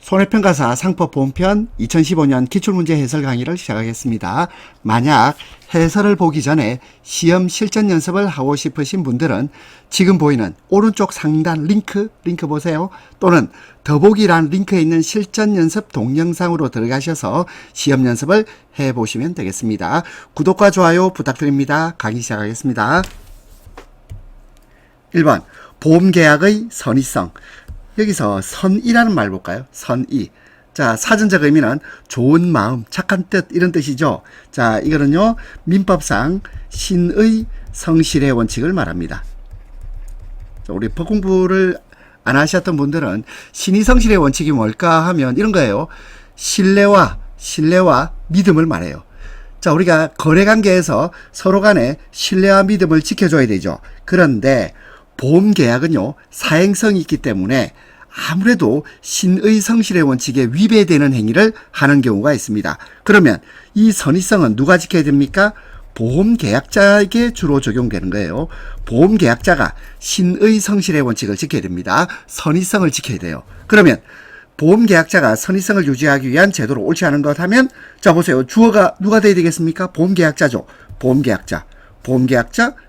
손해평가사 상법보험편 2015년 기출문제 해설 강의를 시작하겠습니다. 만약 해설을 보기 전에 시험 실전 연습을 하고 싶으신 분들은 지금 보이는 오른쪽 상단 링크 보세요. 또는 더보기란 링크에 있는 실전 연습 동영상으로 들어가셔서 시험 연습을 해보시면 되겠습니다. 구독과 좋아요 부탁드립니다. 강의 시작하겠습니다. 1번 보험계약의 선의성. 여기서 선의라는 말 볼까요? 선의. 자, 사전적 의미는 좋은 마음, 착한 뜻 이런 뜻이죠. 자, 이거는요 민법상 신의 성실의 원칙을 말합니다. 자, 우리 법 공부를 안 하셨던 분들은 신의 성실의 원칙이 뭘까 하면 이런 거예요. 신뢰와 믿음을 말해요. 자, 우리가 거래관계에서 서로 간에 신뢰와 믿음을 지켜줘야 되죠. 그런데 보험계약은요 사행성이 있기 때문에 아무래도 신의 성실의 원칙에 위배되는 행위를 하는 경우가 있습니다. 그러면 이 선의성은 누가 지켜야 됩니까? 보험계약자에게 주로 적용되는 거예요. 보험계약자가 신의 성실의 원칙을 지켜야 됩니다. 선의성을 지켜야 돼요. 그러면 보험계약자가 선의성을 유지하기 위한 제도로 옳지 않은 것 하면, 자 보세요. 주어가 누가 돼야 되겠습니까? 보험계약자죠. 보험계약자,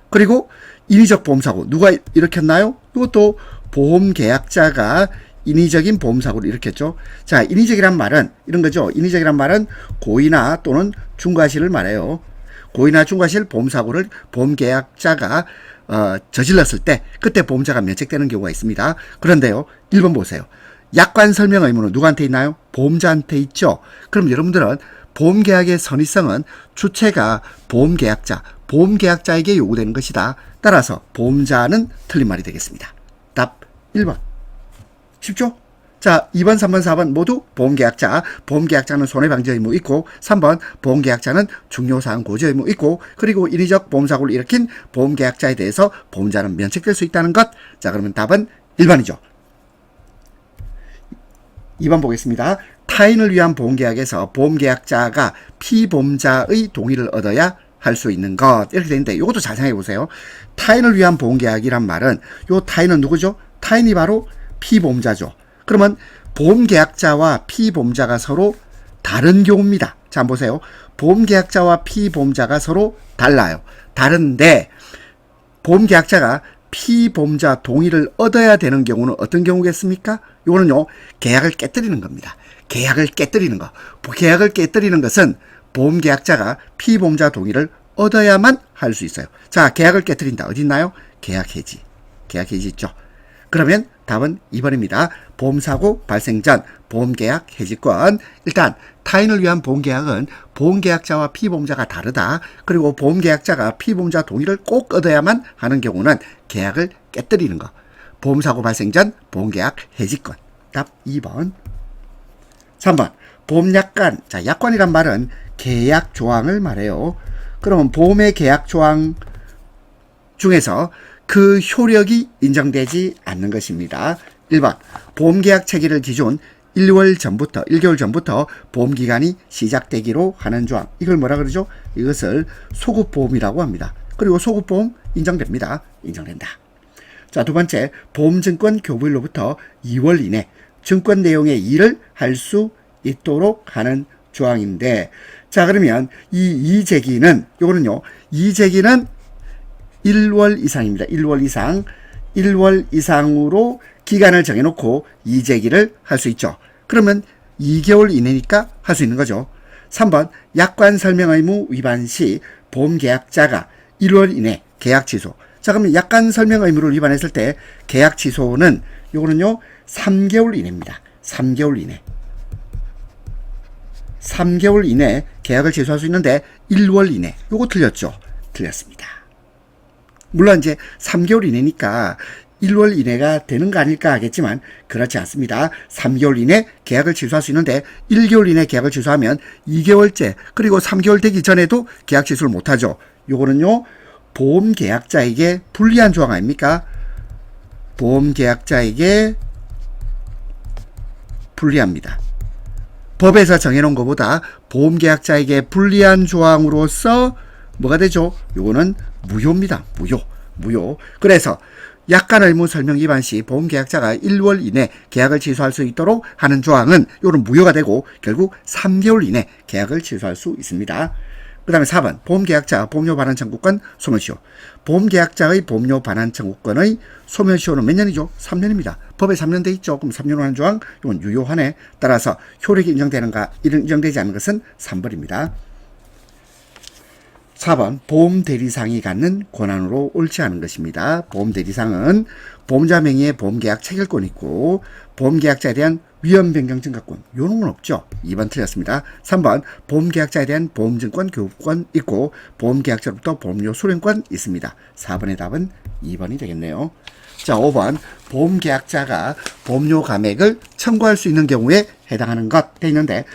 그리고 인위적 보험사고 누가 일으켰나요? 이것도 보험계약자가 인위적인 보험사고를 일으켰죠. 자, 인위적이란 말은 이런 거죠. 인위적이란 말은 고의나 또는 중과실을 말해요. 고의나 중과실 보험사고를 보험계약자가 저질렀을 때 그때 보험자가 면책되는 경우가 있습니다. 그런데요 1번 보세요. 약관 설명 의무는 누구한테 있나요? 보험자한테 있죠. 그럼 여러분들은 보험계약의 선의성은 주체가 보험계약자에게 요구되는 것이다. 따라서 보험자는 틀린 말이 되겠습니다. 답 1번. 쉽죠? 자, 2번, 3번, 4번 모두 보험계약자는 손해방지 의무 있고, 3번 보험계약자는 중요사항 고지 의무 있고, 그리고 인위적 보험사고를 일으킨 보험계약자에 대해서 보험자는 면책될 수 있다는 것. 자, 그러면 답은 1번이죠. 2번 보겠습니다. 타인을 위한 보험계약에서 보험계약자가 피보험자의 동의를 얻어야 할 수 있는 것. 이렇게 되는데 이것도 잘 생각해 보세요. 타인을 위한 보험계약이란 말은 요 타인은 누구죠? 타인이 바로 피보험자죠. 그러면 보험계약자와 피보험자가 서로 다른 경우입니다. 자, 한번 보세요. 보험계약자와 피보험자가 서로 달라요. 다른데 보험계약자가 피보험자 동의를 얻어야 되는 경우는 어떤 경우겠습니까? 이거는요 계약을 깨뜨리는 겁니다. 계약을 깨뜨리는 것은 보험계약자가 피보험자 동의를 얻어야만 할 수 있어요. 자, 계약을 깨뜨린다. 어디 있나요? 계약 해지 있죠. 그러면 답은 2번입니다. 보험사고 발생 전 보험계약 해지권. 일단 타인을 위한 보험계약은 보험계약자와 피보험자가 다르다. 그리고 보험계약자가 피보험자 동의를 꼭 얻어야만 하는 경우는 계약을 깨뜨리는 거. 보험사고 발생 전 보험계약 해지권. 답 2번. 3번 보험약관. 자, 약관이란 말은 계약 조항을 말해요. 그러면 보험의 계약 조항 중에서 그 효력이 인정되지 않는 것입니다. 1번 보험계약 체결일 기준 1개월 전부터 보험기간이 시작되기로 하는 조항. 이걸 뭐라 그러죠? 이것을 소급보험이라고 합니다. 그리고 소급보험 인정됩니다. 인정된다. 자, 두 번째 보험증권 교부일로부터 2월 이내 증권 내용의 일을 할 수 있도록 하는 조항인데, 자, 그러면 이 이재기는 요거는요 1월 이상입니다. 1월 이상으로 기간을 정해놓고 이재기를 할 수 있죠. 그러면 2개월 이내니까 할 수 있는 거죠. 3번 약관 설명 의무 위반 시 보험계약자가 1월 이내 계약 취소. 자, 그러면 약관 설명 의무를 위반했을 때 계약 취소는 요거는요 3개월 이내입니다. 3개월 이내 계약을 취소할 수 있는데 1월 이내. 요거 틀렸죠? 틀렸습니다. 물론 이제 3개월 이내니까 1월 이내가 되는 거 아닐까 하겠지만 그렇지 않습니다. 3개월 이내 계약을 취소할 수 있는데 1개월 이내 계약을 취소하면 2개월째 그리고 3개월 되기 전에도 계약 취소를 못하죠. 요거는요 보험계약자에게 불리한 조항 아닙니까? 보험계약자에게 불리합니다. 법에서 정해놓은 것보다 보험계약자에게 불리한 조항으로서 뭐가 되죠? 요거는 무효입니다. 무효. 그래서 약관 의무 설명 위반 시 보험계약자가 1월 이내 계약을 취소할 수 있도록 하는 조항은 요런 무효가 되고 결국 3개월 이내 계약을 취소할 수 있습니다. 그 다음에 4번 보험계약자 보험료 반환 청구권 소멸시효. 보험계약자의 보험료 반환 청구권의 소멸시효는 몇 년이죠? 3년입니다. 법에 3년 돼 있죠. 그럼 3년 하는 조항 이건 유효하네. 따라서 효력이 인정되는가 인정되지 않는 것은 3번입니다. 4번 보험대리상이 갖는 권한으로 옳지 않은 것입니다. 보험대리상은 보험자 명의의 보험계약 체결권이 있고 보험계약자에 대한 위험변경 증가권 요런 건 없죠. 2번 틀렸습니다. 3번 보험계약자에 대한 보험증권 교부권 있고 보험계약자로부터 보험료 수령권 있습니다. 4번의 답은 2번이 되겠네요. 자, 5번 보험계약자가 보험료 감액을 청구할 수 있는 경우에 해당하는 것 돼 있는데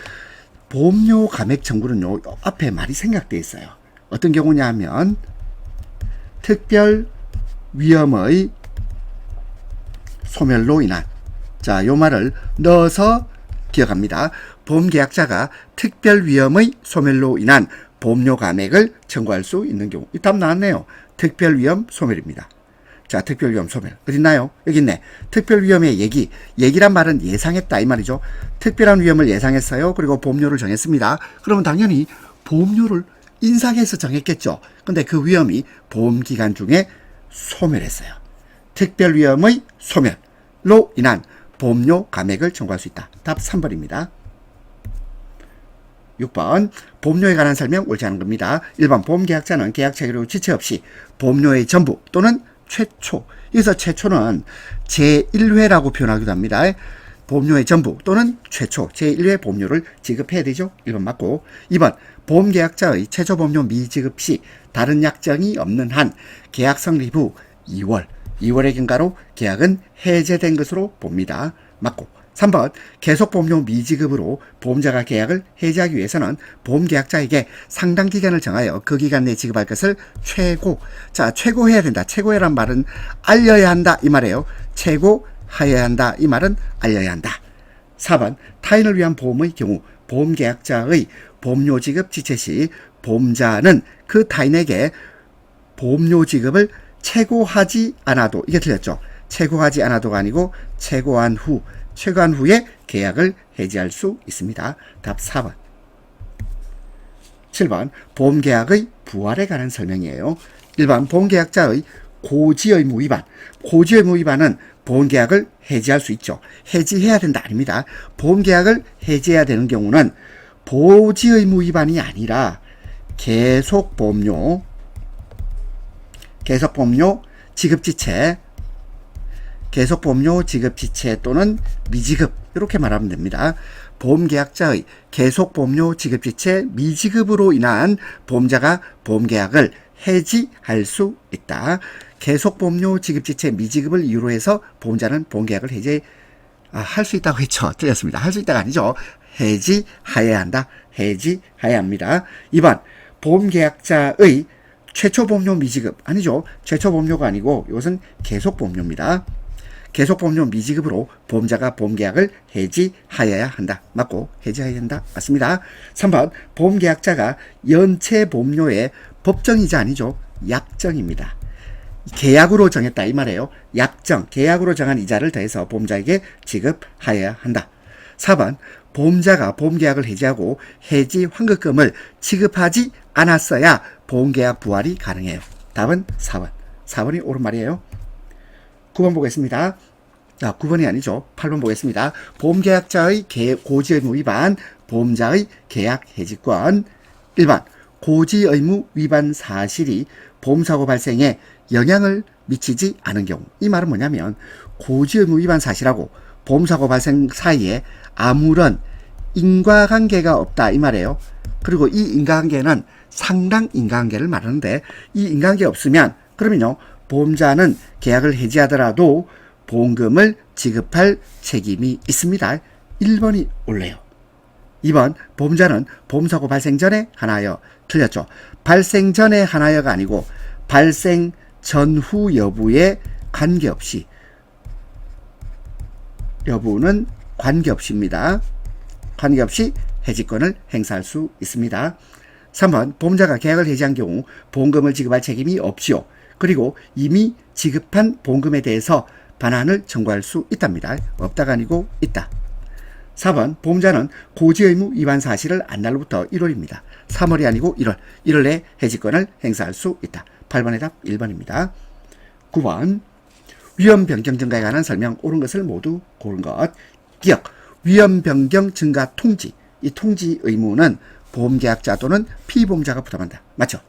보험료 감액 청구는요 앞에 말이 생략돼 있어요. 어떤 경우냐 하면 특별 위험의 소멸로 인한 자, 요 말을 넣어서 기억합니다. 보험계약자가 특별 위험의 소멸로 인한 보험료 감액을 청구할 수 있는 경우. 이 답 나왔네요. 특별 위험 소멸입니다. 자, 특별 위험 소멸. 어디 있나요? 여기 있네. 특별 위험의 얘기란 말은 예상했다 이 말이죠. 특별한 위험을 예상했어요. 그리고 보험료를 정했습니다. 그러면 당연히 보험료를 인상해서 정했겠죠. 근데 그 위험이 보험기간 중에 소멸했어요. 특별 위험의 소멸로 인한 보험료 감액을 청구할 수 있다. 답 3번입니다. 6번 보험료에 관한 설명 옳지 않은 겁니다. 1번 보험계약자는 계약 체결 후 지체 없이 보험료의 전부 또는 최초 여기서 최초는 제1회라고 표현하기도 합니다. 보험료의 전부 또는 최초 제1회 보험료를 지급해야 되죠. 1번 맞고 2번 보험계약자의 최초 보험료 미지급 시 다른 약정이 없는 한 계약 성립 후 2월의 경과로 계약은 해제된 것으로 봅니다. 맞고 3번 계속보험료 미지급으로 보험자가 계약을 해지하기 위해서는 보험계약자에게 상당 기간을 정하여 그 기간 내에 지급할 것을 최고해야 된다. 최고해란 말은 알려야 한다 이 말이에요. 최고하여야 한다 이 말은 알려야 한다. 4번 타인을 위한 보험의 경우 보험계약자의 보험료 지급 지체 시 보험자는 그 타인에게 보험료 지급을 최고하지 않아도 이게 틀렸죠. 최고하지 않아도가 아니고 최고한 후에 계약을 해지할 수 있습니다. 답 4번. 7번 보험계약의 부활에 관한 설명이에요. 1번 보험계약자의 고지의무 위반. 고지의무 위반은 보험계약을 해지할 수 있죠. 해지해야 된다 아닙니다. 보험계약을 해지해야 되는 경우는 고지의무 위반이 아니라 계속보험료 지급지체 또는 미지급 이렇게 말하면 됩니다. 보험계약자의 계속보험료 지급지체 미지급으로 인한 보험자가 보험계약을 해지할 수 있다. 계속보험료 지급지체 미지급을 이유로 해서 보험자는 보험계약을 할 수 있다고 했죠. 틀렸습니다. 할 수 있다가 아니죠. 해지하여야 한다. 해지하여야 합니다. 2번 보험계약자의 최초보험료 미지급 아니죠. 최초보험료가 아니고 이것은 계속보험료입니다. 계속보험료 미지급으로 보험자가 보험계약을 해지하여야 한다. 맞고 해지하여야 한다. 맞습니다. 3번 보험계약자가 연체보험료의 법정이자 아니죠. 약정입니다. 계약으로 정했다 이 말이에요. 약정, 계약으로 정한 이자를 더해서 보험자에게 지급하여야 한다. 4번 보험자가 보험계약을 해지하고 해지 환급금을 지급하지 않았어야 보험계약 부활이 가능해요. 답은 4번. 4번이 옳은 말이에요. 9번 보겠습니다. 9번이 아니죠. 8번 보겠습니다. 보험계약자의 고지의무 위반, 보험자의 계약 해지권. 1번 고지의무 위반 사실이 보험사고 발생에 영향을 미치지 않은 경우. 이 말은 뭐냐면 고지의무 위반 사실하고 보험사고 발생 사이에 아무런 인과관계가 없다 이 말이에요. 그리고 이 인과관계는 상당 인과관계를 말하는데 이 인과관계 없으면 그러면요 보험자는 계약을 해지하더라도 보험금을 지급할 책임이 있습니다. 1번이 옳네요. 2번 보험자는 보험사고 발생 전에 하나여. 틀렸죠. 발생 전에 하나여가 아니고 발생 전후 여부에 관계없이 여부는 관계없이입니다. 관계없이 해지권을 행사할 수 있습니다. 3번 보험자가 계약을 해지한 경우 보험금을 지급할 책임이 없지요. 그리고 이미 지급한 보험금에 대해서 반환을 청구할 수 있답니다. 없다가 아니고 있다. 4번 보험자는 고지의무 위반 사실을 안날로부터 1월입니다. 3월이 아니고 1월. 1월 내에 해지권을 행사할 수 있다. 8번의 답 1번입니다. 9번 위험 변경 증가에 관한 설명 옳은 것을 모두 고른 것. 기억 위험 변경 증가 통지. 이 통지 의무는 보험계약자 또는 피보험자가 부담한다. 맞죠?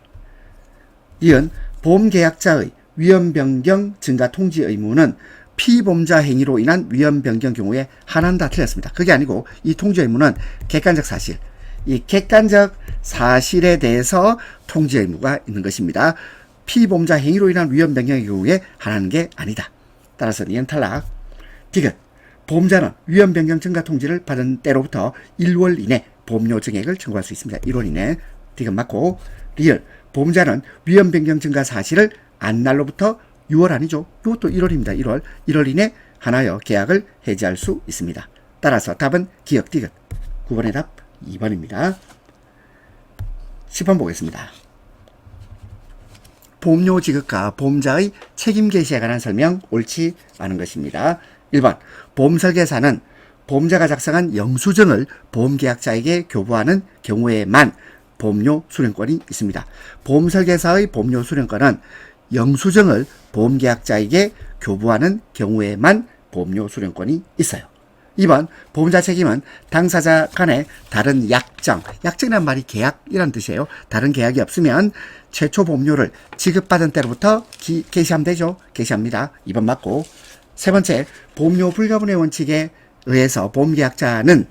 이은 보험계약자의 위험 변경 증가 통지 의무는 피보험자 행위로 인한 위험 변경 경우에 한한다. 틀렸습니다. 그게 아니고 이 통지 의무는 객관적 사실, 이 객관적 사실에 대해서 통지 의무가 있는 것입니다. 피보험자 행위로 인한 위험 변경의 경우에 한하는 게 아니다. 따라서 니은 탈락. 디귿 보험자는 위험 변경 증가 통지를 받은 때로부터 1월 이내 보험료 증액을 청구할 수 있습니다. 1월 이내. 디귿 맞고. 리을 보험자는 위험 변경 증가 사실을 안 날로부터 6월 아니죠. 이것도 1월입니다. 1월 이내 하나여 계약을 해지할 수 있습니다. 따라서 답은 기억 디귿. 9번의 답 2번입니다. 10번 보겠습니다. 보험료 지급과 보험자의 책임 개시에 관한 설명 옳지 않은 것입니다. 1번 보험설계사는 보험자가 작성한 영수증을 보험계약자에게 교부하는 경우에만 보험료 수령권이 있습니다. 보험설계사의 보험료 수령권은 영수증을 보험계약자에게 교부하는 경우에만 보험료 수령권이 있어요. 2번 보험자 책임은 당사자 간의 다른 약정이란 말이 계약이란 뜻이에요. 다른 계약이 없으면 최초 보험료를 지급받은 때로부터 개시하면 되죠. 개시합니다. 2번 맞고. 세 번째 보험료 불가분의 원칙에 의해서 보험계약자는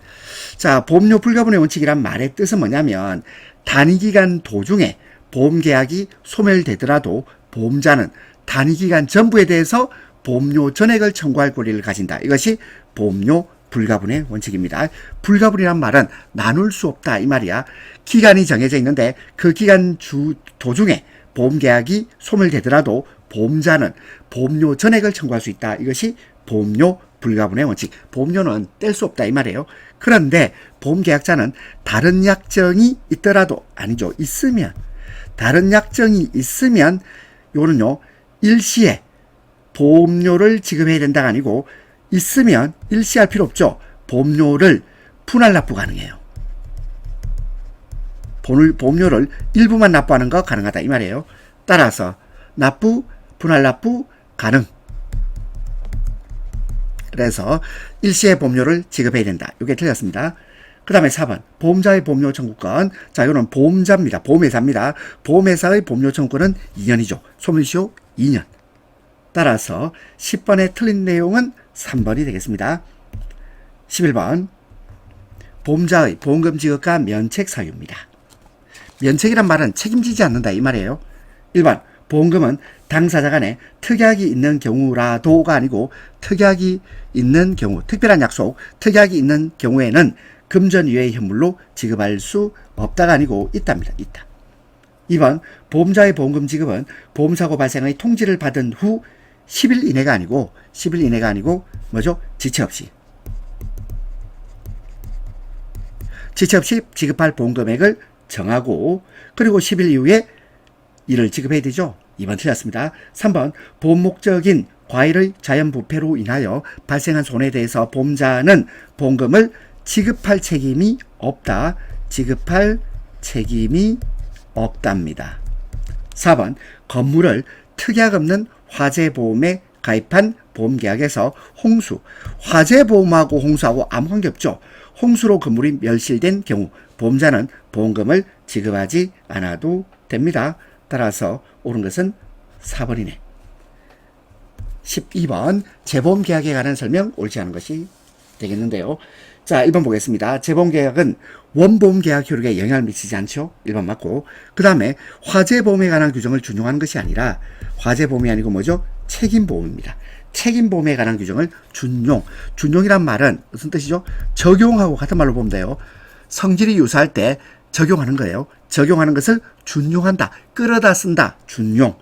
보험료 불가분의 원칙이란 말의 뜻은 뭐냐면 단위기간 도중에 보험계약이 소멸되더라도 보험자는 단위기간 전부에 대해서 보험료 전액을 청구할 권리를 가진다. 이것이 보험료 불가분의 원칙입니다. 불가분이란 말은 나눌 수 없다 이 말이야. 기간이 정해져 있는데 그 기간 도중에 보험계약이 소멸되더라도 보험자는 보험료 전액을 청구할 수 있다. 이것이 보험료 불가분의 원칙. 보험료는 뗄 수 없다 이 말이에요. 그런데 보험계약자는 다른 약정이 있더라도 아니죠. 다른 약정이 있으면 요는요 일시에 보험료를 지급해야 된다가 아니고 있으면 일시할 필요 없죠. 보험료를 분할 납부 가능해요. 보험료를 일부만 납부하는 거 가능하다 이 말이에요. 따라서 분할 납부 가능. 그래서 일시에 보험료를 지급해야 된다. 이게 틀렸습니다. 그 다음에 4번 보험자의 보험료 청구권. 이거는 보험자입니다. 보험회사입니다. 보험회사의 보험료 청구권은 2년이죠. 소멸시효 2년. 따라서 10번에 틀린 내용은 3번이 되겠습니다. 11번 보험자의 보험금 지급과 면책 사유입니다. 면책이란 말은 책임지지 않는다 이 말이에요. 1번 보험금은 당사자 간에 특약이 있는 경우라도가 아니고 특약이 있는 경우, 특별한 약속, 특약이 있는 경우에는 금전 이외의 현물로 지급할 수 없다가 아니고 있답니다. 있다. 2번 보험자의 보험금 지급은 보험사고 발생의 통지를 받은 후 10일 이내가 아니고 뭐죠? 지체 없이 지급할 보험금액을 정하고 그리고 10일 이후에 이를 지급해야 되죠. 2번 틀렸습니다. 3번 보험 목적인 과일의 자연부패로 인하여 발생한 손해에 대해서 보험자는 보험금을 지급할 책임이 없답니다. 4번 건물을 특약 없는 화재보험에 가입한 보험계약에서 화재보험하고 홍수하고 아무 관계없죠. 홍수로 건물이 멸실된 경우 보험자는 보험금을 지급하지 않아도 됩니다. 따라서 옳은 것은 4번이네. 12번 재보험계약에 관한 설명 옳지 않은 것이 되겠는데요. 1번 보겠습니다. 재보험계약은 원보험계약 효력에 영향을 미치지 않죠. 1번 맞고. 그 다음에 화재보험에 관한 규정을 준용하는 것이 아니라 화재보험이 아니고 뭐죠? 책임보험입니다. 책임보험에 관한 규정을 준용이란 말은 무슨 뜻이죠? 적용하고 같은 말로 보면 돼요. 성질이 유사할 때 적용하는 거예요. 적용하는 것을 준용한다. 끌어다 쓴다. 준용.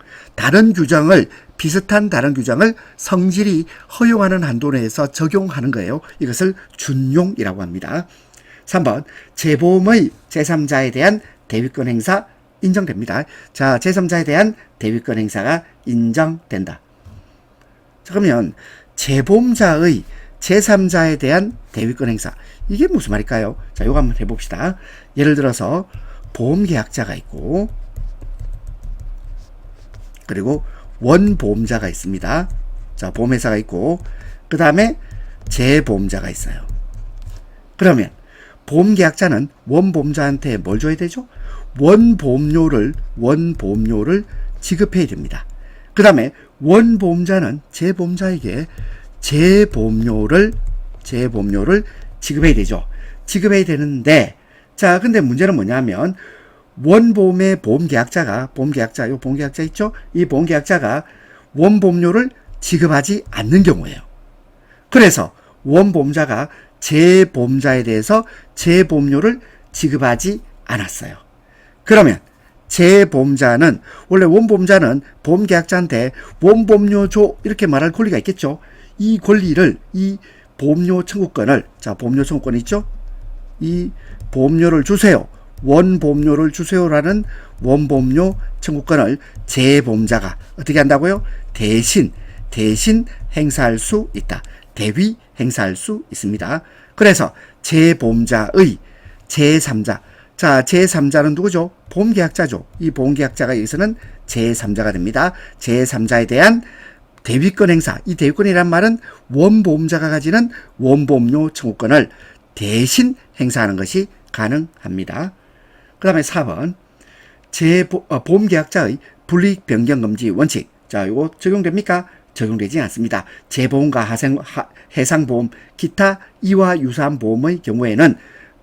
비슷한 다른 규정을 성질이 허용하는 한도 내에서 적용하는 거예요. 이것을 준용이라고 합니다. 3번 재보험의 제3자에 대한 대위권 행사 인정됩니다. 제3자에 대한 대위권 행사가 인정된다. 자, 그러면 재보험자의 제3자에 대한 대위권 행사. 이게 무슨 말일까요? 자, 요거 한번 해봅시다. 예를 들어서 보험계약자가 있고, 그리고 원보험자가 있습니다. 자, 보험회사가 있고, 그 다음에 재보험자가 있어요. 그러면 보험계약자는 원보험자한테 뭘 줘야 되죠? 원보험료를 지급해야 됩니다. 그 다음에 원보험자는 재보험자에게 재보험료를 지급해야 되죠. 지급해야 되는데, 자, 근데 문제는 뭐냐면, 원보험의 보험계약자 있죠? 이 보험계약자가 원보험료를 지급하지 않는 경우예요. 그래서 원보험자가 재보험자에 대해서 재보험료를 지급하지 않았어요. 그러면 재보험자는, 원래 원보험자는 보험계약자한테 원보험료 줘 이렇게 말할 권리가 있겠죠. 이 권리를, 이 보험료 청구권을, 자, 보험료 청구권 있죠? 이 보험료를 주세요, 원보험료를 주세요라는 원보험료 청구권을 재보험자가 어떻게 한다고요? 대신 행사할 수 있다. 대위 행사할 수 있습니다. 그래서 재보험자의 제3자, 자, 제3자는 누구죠? 보험계약자죠. 이 보험계약자가 여기서는 제3자가 됩니다. 제3자에 대한 대위권 행사, 이 대위권이란 말은 원보험자가 가지는 원보험료 청구권을 대신 행사하는 것이 가능합니다. 그 다음에 4번 보험계약자의 불이익 변경 금지 원칙. 자, 이거 적용됩니까? 적용되지 않습니다. 재보험과 해상보험, 기타 이와 유사한 보험의 경우에는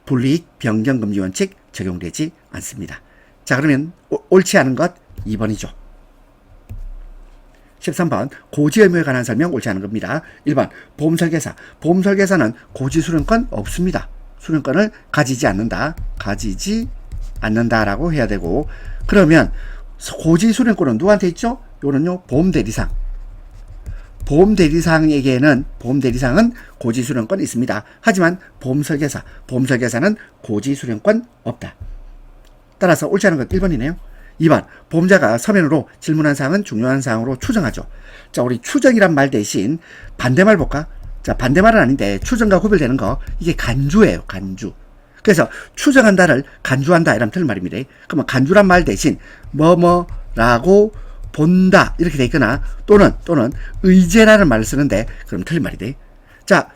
불이익 변경 금지 원칙 적용되지 않습니다. 자, 그러면 옳지 않은 것 2번이죠. 13번 고지 의무에 관한 설명 옳지 않은 겁니다. 1번 보험설계사. 보험설계사는 고지 수령권 없습니다. 수령권을 가지지 않는다라고 해야 되고, 그러면 고지 수령권은 누구한테 있죠? 요는요, 보험대리상. 보험대리상은 고지 수령권 있습니다. 하지만 보험설계사는 고지 수령권 없다. 따라서 옳지 않은 것 1번이네요. 2번 보험자가 서면으로 질문한 사항은 중요한 사항으로 추정하죠. 자, 우리 추정이란 말 대신 반대말 볼까? 자, 반대말은 아닌데 추정과 구별되는 거, 이게 간주예요. 간주. 그래서 추정한다를 간주한다 이러면 틀린 말입니다. 그러면 간주란 말 대신 뭐뭐라고 본다 이렇게 돼 있거나 또는 의제라는 말을 쓰는데 그럼 틀린 말이 돼. 자,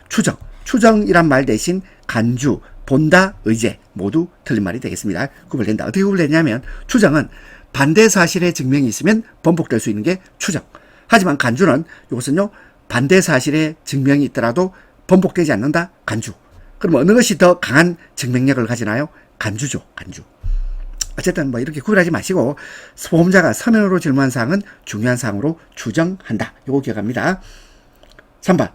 추정이란 말 대신 간주, 본다, 의제 모두 틀린 말이 되겠습니다. 구별된다. 어떻게 구별되냐면, 추정은 반대 사실의 증명이 있으면 번복될 수 있는 게 추정. 하지만 간주는, 이것은요, 반대 사실의 증명이 있더라도 번복되지 않는다. 간주. 그럼 어느 것이 더 강한 증명력을 가지나요? 간주죠. 간주. 어쨌든 뭐 이렇게 구별하지 마시고, 보험자가 서면으로 질문한 사항은 중요한 사항으로 추정한다. 요거 기억합니다. 3번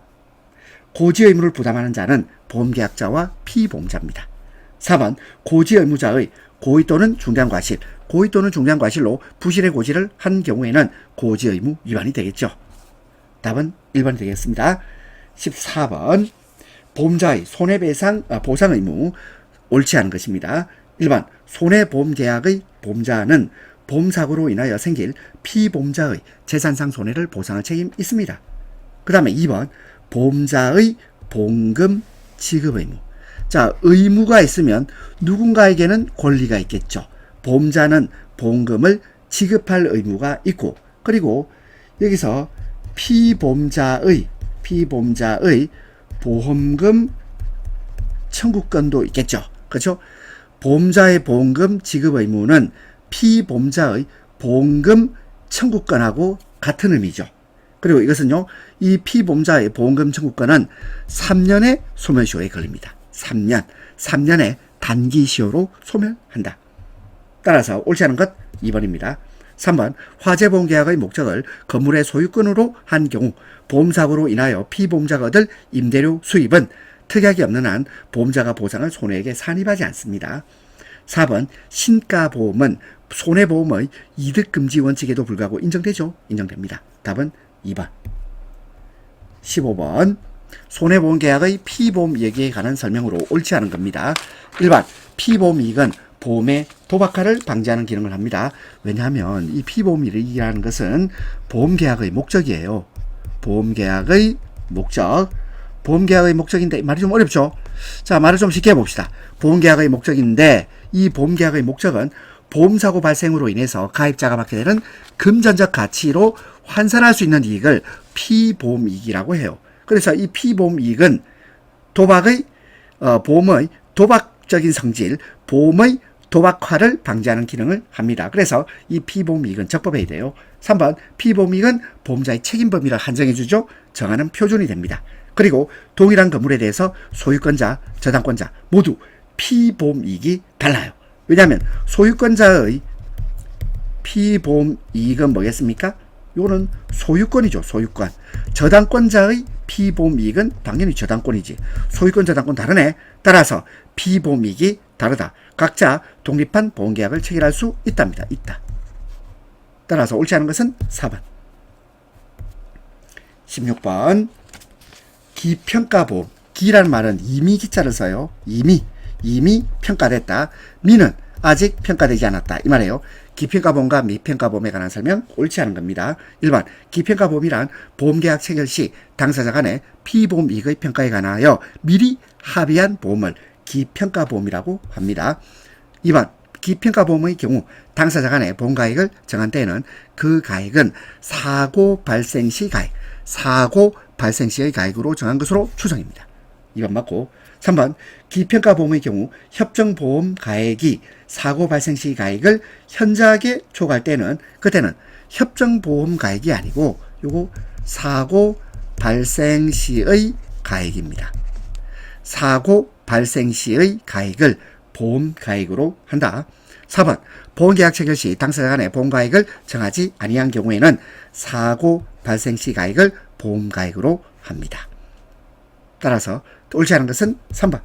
고지 의무를 부담하는 자는 보험계약자와 피보험자입니다. 4번 고지 의무자의 고의 또는 중대한 과실로 부실의 고지를 한 경우에는 고지 의무 위반이 되겠죠. 답은 1번이 되겠습니다. 14번 보험자의 손해배상 보상 의무 옳지 않은 것입니다. 1번 손해보험계약의 보험자는 보험사고로 인하여 생길 피보험자의 재산상 손해를 보상할 책임이 있습니다. 그 다음에 2번 보험자의 보험금 지급 의무. 자, 의무가 있으면 누군가에게는 권리가 있겠죠. 보험자는 보험금을 지급할 의무가 있고, 그리고 여기서 피보험자의 보험금 청구권도 있겠죠. 그렇죠? 보험자의 보험금 지급 의무는 피보험자의 보험금 청구권하고 같은 의미죠. 그리고 이것은요, 이 피보험자의 보험금 청구권은 3년의 소멸시효에 걸립니다. 3년의 단기시효로 소멸한다. 따라서 옳지 않은 것 2번입니다. 3번 화재보험계약의 목적을 건물의 소유권으로 한 경우 보험사고로 인하여 피보험자가 얻을 임대료 수입은 특약이 없는 한 보험자가 보상을 손해액에 산입하지 않습니다. 4번 신가보험은 손해보험의 이득금지 원칙에도 불구하고 인정되죠? 인정됩니다. 답은 2번. 15번 손해보험계약의 피보험이익에 관한 설명으로 옳지 않은 겁니다. 1번 피보험이익은 보험의 도박화를 방지하는 기능을 합니다. 왜냐하면 이 피보험이익이라는 것은 보험계약의 목적이에요. 보험계약의 목적. 보험계약의 목적인데 말이 좀 어렵죠. 자, 말을 좀 쉽게 해봅시다. 보험계약의 목적인데 이 보험계약의 목적은 보험사고 발생으로 인해서 가입자가 받게 되는 금전적 가치로 환산할 수 있는 이익을 피보험이익이라고 해요. 그래서 이 피보험이익은 보험의 도박적인 성질, 보험의 도박화를 방지하는 기능을 합니다. 그래서 이 피보험이익은 적법해야 돼요. 3번 피보험이익은 보험자의 책임 범위를 한정해주죠. 정하는 표준이 됩니다. 그리고 동일한 건물에 대해서 소유권자, 저당권자 모두 피보험이익이 달라요. 왜냐하면 소유권자의 피보험이익은 뭐겠습니까? 이거는 소유권이죠. 소유권. 저당권자의 피보험이익은 당연히 저당권이지. 소유권, 저당권 다르네. 따라서 피보험이익이 다르다. 각자 독립한 보험계약을 체결할 수 있답니다. 있다. 따라서 옳지 않은 것은 4번. 16번. 기평가보험. 기라는 말은 이미 기자를 써요. 이미 평가됐다. 미는 아직 평가되지 않았다. 이 말이에요. 기평가보험과 미평가보험에 관한 설명 옳지 않은 겁니다. 1번 기평가보험이란 보험계약 체결 시 당사자 간의 피보험 이익의 평가에 관하여 미리 합의한 보험을 기평가보험이라고 합니다. 2번 기평가보험의 경우 당사자 간의 보험가액을 정한 때에는 그 가액은 사고 발생 시 가액, 사고 발생 시의 가액으로 정한 것으로 추정입니다. 2번 맞고 3번 기평가보험의 경우 협정보험 가액이 사고 발생 시 가액을 현저하게 초과할 때는 그때는 협정보험 가액이 아니고 요거 사고 발생 시의 가액입니다. 사고 발생 시의 가액을 보험 가액으로 한다. 4번 보험계약 체결 시 당사자 간의 보험 가액을 정하지 아니한 경우에는 사고 발생 시 가액을 보험 가액으로 합니다. 따라서 옳지 않은 것은 3번.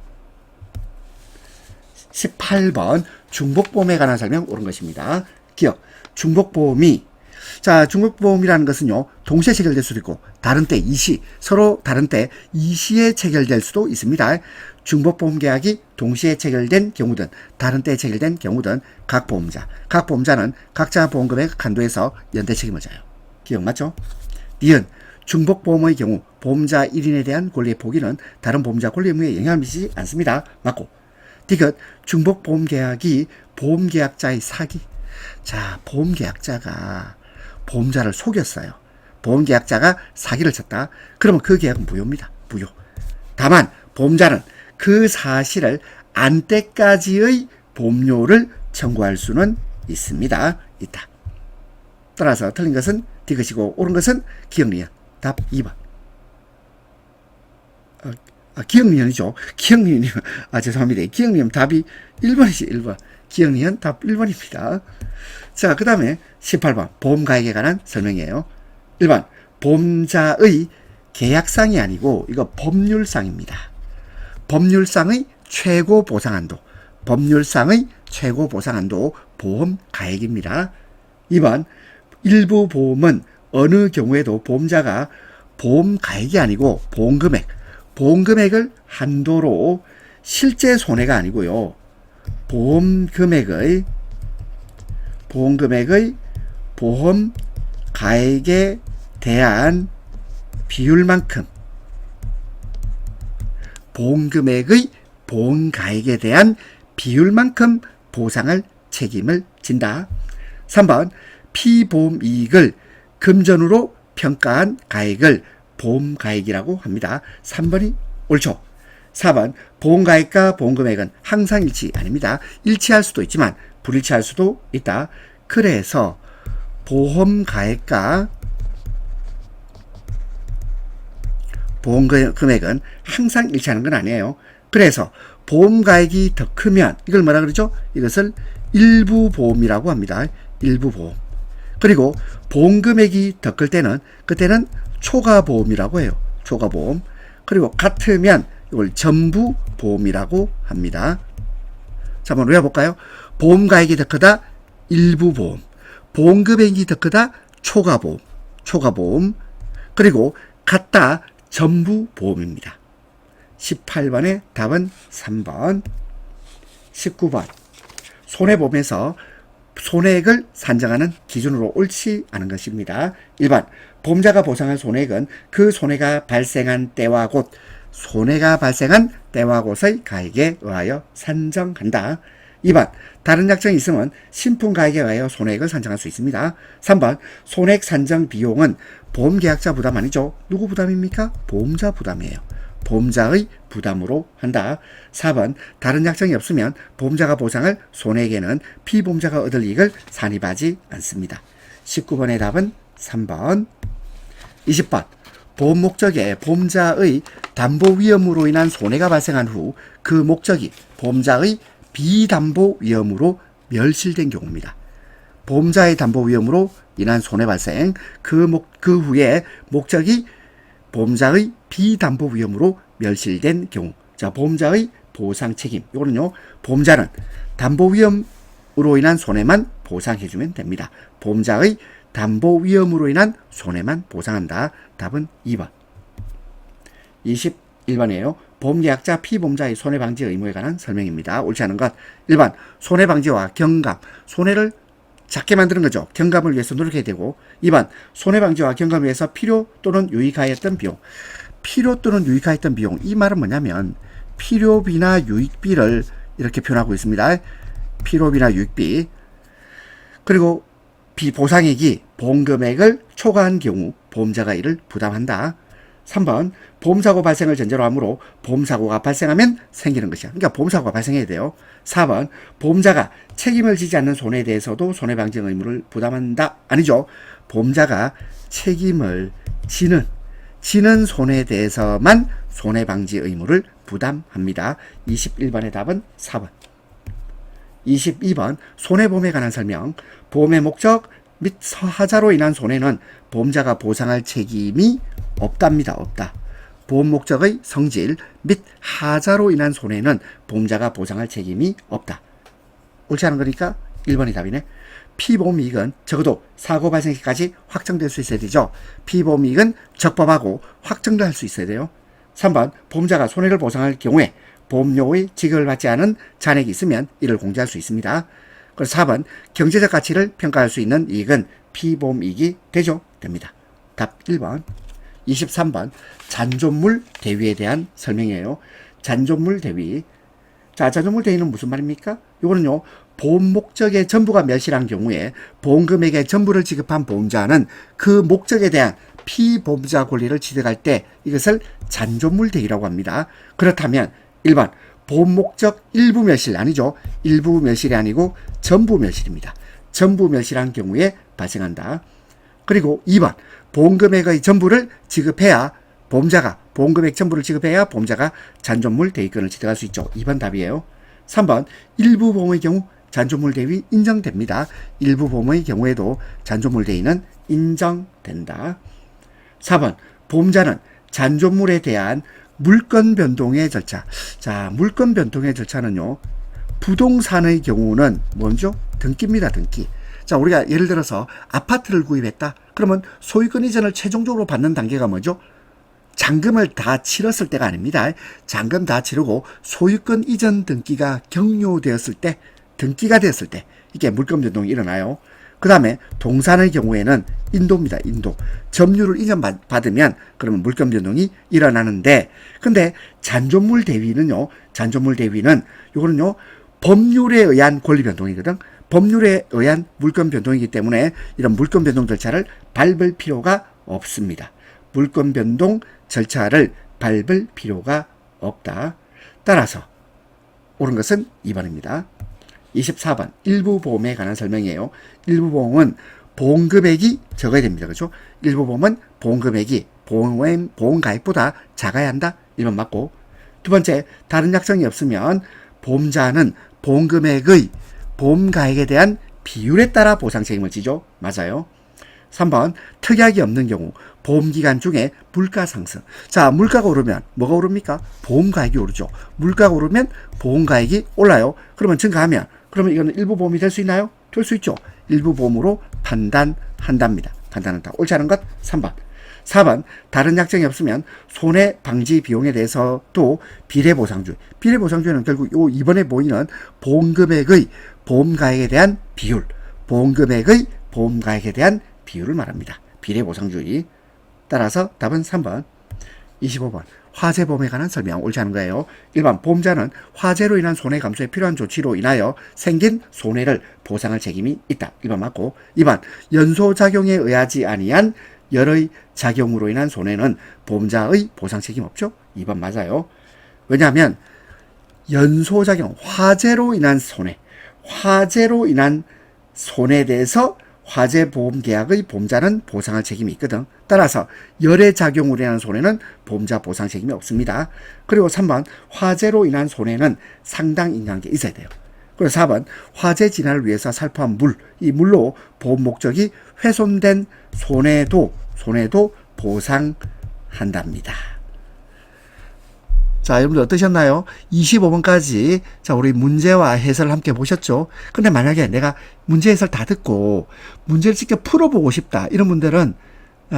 18번 중복보험에 관한 설명 옳은 것입니다. 기억. 중복보험이 중복보험이라는 것은요 동시에 체결될 수도 있고 다른 때 이시 서로 다른 때 이시에 체결될 수도 있습니다. 중복보험 계약이 동시에 체결된 경우든 다른 때 체결된 경우든 각 보험자는 각자 보험금액 한도에서 연대 책임을 져요. 기억 맞죠? 니은 중복보험의 경우 보험자 1인에 대한 권리의 포기는 다른 보험자 권리 의무에 영향을 미치지 않습니다. 맞고. 디귿 중복보험계약이 보험계약자의 사기. 자, 보험계약자가 보험자를 속였어요. 보험계약자가 사기를 쳤다. 그러면 그 계약은 무효입니다. 무효. 다만 보험자는 그 사실을 안 때까지의 보험료를 청구할 수는 있습니다. 있다. 따라서 틀린 것은 디귿이고 옳은 것은 기억니은. 답 2번. 기억니은이죠. 기억니은. 죄송합니다. 기억니은 답이 1번이지. 1번. 기억니은 답 1번입니다. 자, 그 다음에 18번 보험가액에 관한 설명이에요. 1번 보험자의 계약상이 아니고 이거 법률상입니다. 법률상의 최고 보상한도. 법률상의 최고 보상한도 보험가액입니다. 2번 일부 보험은 어느 경우에도 보험자가 보험가액이 아니고 보험금액을 한도로 실제 손해가 아니고요. 보험금액의 보험가액에 대한 비율만큼 보험금액의 보험가액에 대한 비율만큼 보상할 책임을 진다. 3번 피보험이익을 금전으로 평가한 가액을 보험가액이라고 합니다. 3번이 옳죠. 4번 보험가액과 보험금액은 항상 일치 아닙니다. 일치할 수도 있지만 불일치할 수도 있다. 그래서 보험가액과 보험금액은 항상 일치하는 건 아니에요. 그래서 보험가액이 더 크면 이걸 뭐라 그러죠? 이것을 일부보험이라고 합니다. 일부보험. 그리고 보험금액이 더 클 때는 그때는 초과보험이라고 해요. 초과보험. 그리고 같으면 이걸 전부보험이라고 합니다. 자, 한번 외워볼까요? 보험가액이 더 크다 일부보험, 보험금액이 더 크다 초과보험, 그리고 같다 전부보험입니다. 18번의 답은 3번. 19번 손해보험에서 손해액을 산정하는 기준으로 옳지 않은 것입니다. 1번 보험자가 보상할 손해액은 그 손해가 발생한 때와 곳 손해가 발생한 때와 곳의 가액에 의하여 산정한다. 2번 다른 약정이 있으면 신품가액에 의하여 손해액을 산정할 수 있습니다. 3번 손해액 산정 비용은 보험계약자 부담 아니죠. 누구 부담입니까? 보험자 부담이에요. 보험자의 부담으로 한다. 4번 다른 약정이 없으면 보험자가 보상할 손해액에는 피보험자가 얻을 이익을 산입하지 않습니다. 19번의 답은 3번. 20번 보험 목적에 보험자의 담보 위험으로 인한 손해가 발생한 후 그 목적이 보험자의 비담보 위험으로 멸실된 경우입니다. 보험자의 담보 위험으로 인한 손해 발생 그 후에 목적이 보험자의 비담보 위험으로 멸실된 경우. 자, 보험자의 보상 책임. 이거는요, 보험자는 담보 위험으로 인한 손해만 보상해주면 됩니다. 보험자의 담보 위험으로 인한 손해만 보상한다. 답은 2번. 21번이에요. 보험계약자 피보험자의 손해방지 의무에 관한 설명입니다. 옳지 않은 것. 1번 손해방지와 경감. 손해를 작게 만드는 거죠. 경감을 위해서 노력해야 되고. 2번 손해방지와 경감을 위해서 필요 또는 유익하였던 비용. 필요 또는 유익하였던 비용. 이 말은 뭐냐면 필요비나 유익비를 이렇게 표현하고 있습니다. 필요비나 유익비. 그리고 보상액이 보험금액을 초과한 경우 보험자가 이를 부담한다. 3번 보험사고 발생을 전제로 하므로 보험사고가 발생하면 생기는 것이야. 그러니까 보험사고가 발생해야 돼요. 4번 보험자가 책임을 지지 않는 손해에 대해서도 손해방지 의무를 부담한다. 아니죠. 보험자가 책임을 지는 손해에 대해서만 손해방지 의무를 부담합니다. 21번의 답은 4번. 22번 손해보험에 관한 설명. 보험의 목적 및 하자로 인한 손해는 보험자가 보상할 책임이 없답니다. 없다. 보험 목적의 성질 및 하자로 인한 손해는 보험자가 보상할 책임이 없다. 옳지 않은 거니까 1번이 답이네. 피보험 이익은 적어도 사고 발생 시까지 확정될 수 있어야 되죠. 피보험 이익은 적법하고 확정될 수 있어야 돼요. 3번 보험자가 손해를 보상할 경우에 보험료의 지급을 받지 않은 잔액이 있으면 이를 공제할 수 있습니다. 그래서 4번 경제적 가치를 평가할 수 있는 이익은 피보험 이익이 되죠. 됩니다. 답 1번. 23번 잔존물 대위에 대한 설명이에요. 잔존물 대위. 자, 잔존물 대위는 무슨 말입니까? 이거는요, 보험 목적의 전부가 멸실한 경우에 보험금액의 전부를 지급한 보험자는 그 목적에 대한 피보험자 권리를 취득할 때 이것을 잔존물 대위라고 합니다. 그렇다면 1번 보험 목적 일부 멸실 아니죠. 일부 멸실이 아니고 전부 멸실입니다. 전부 멸실한 경우에 발생한다. 그리고 2번 보험금액의 전부를 지급해야 보험금액 전부를 지급해야 보험자가 잔존물 대위권을 취득할 수 있죠. 2번 답이에요. 3번 일부 보험의 경우 잔존물 대위 인정됩니다. 일부 보험의 경우에도 잔존물 대위는 인정된다. 4번 보험자는 잔존물에 대한 물권 변동의 절차. 자, 물권 변동의 절차는요, 부동산의 경우는 먼저 등기입니다. 등기. 자, 우리가 예를 들어서 아파트를 구입했다. 그러면 소유권 이전을 최종적으로 받는 단계가 뭐죠? 잔금을 다 치렀을 때가 아닙니다. 잔금 다 치르고 소유권 이전 등기가 격려되었을 때, 등기가 되었을 때 이게 물권 변동이 일어나요. 그 다음에 동산의 경우에는 인도입니다. 인도. 점유를 인정받으면 그러면 물권 변동이 일어나는데, 근데 잔존물 대위는요, 요거는요, 법률에 의한 권리 변동이거든. 법률에 의한 물권 변동이기 때문에 이런 물권 변동 절차를 밟을 필요가 없습니다. 물권 변동 절차를 밟을 필요가 없다. 따라서 옳은 것은 2번입니다. 24번 일부 보험에 관한 설명이에요. 일부 보험은 보험금액이 적어야 됩니다. 그렇죠? 일부 보험은 보험금액이 보험 가액보다 작아야 한다. 1번 맞고. 두 번째, 다른 약정이 없으면 보험자는 보험금액의 보험가액에 대한 비율에 따라 보상 책임을 지죠. 맞아요. 3번 특약이 없는 경우 보험기간 중에 물가 상승. 자, 물가가 오르면 뭐가 오릅니까? 보험가액이 오르죠. 물가가 오르면 보험가액이 올라요. 그러면 증가하면 그러면 이거는 일부 보험이 될 수 있나요? 될 수 있죠. 일부 보험으로 판단한답니다. 판단한다. 옳지 않은 것 3번. 4번 다른 약정이 없으면 손해방지 비용에 대해서도 비례보상주의. 비례보상주의는 결국 요 이번에 보이는 보험금액의 보험가액에 대한 비율, 보험금액의 보험가액에 대한 비율을 말합니다. 비례보상주의. 따라서 답은 3번. 25번. 화재보험에 관한 설명 옳지 않은 거예요. 1번. 보험자는 화재로 인한 손해 감소에 필요한 조치로 인하여 생긴 손해를 보상할 책임이 있다. 1번 맞고. 2번. 연소작용에 의하지 아니한 열의 작용으로 인한 손해는 보험자의 보상 책임 없죠. 2번 맞아요. 왜냐하면 연소작용, 화재로 인한 손해에 대해서 화재보험계약의 보험자는 보상할 책임이 있거든. 따라서 열의 작용으로 인한 손해는 보험자 보상 책임이 없습니다. 그리고 3번 화재로 인한 손해는 상당 인과관계 있어야 돼요. 그리고 4번 화재 진화를 위해서 살포한 물, 이 물로 보험 목적이 훼손된 손해도 보상한답니다. 자, 여러분들 어떠셨나요? 25번까지 자, 우리 문제와 해설을 함께 보셨죠? 근데 만약에 내가 문제 해설 다 듣고 문제를 직접 풀어보고 싶다 이런 분들은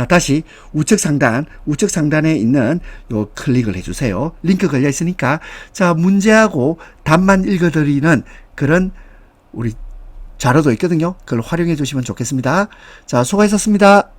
다시 우측 상단에 있는 요 클릭을 해주세요. 링크 걸려 있으니까 자, 문제하고 답만 읽어드리는 그런 우리 자료도 있거든요. 그걸 활용해 주시면 좋겠습니다. 자, 수고하셨습니다.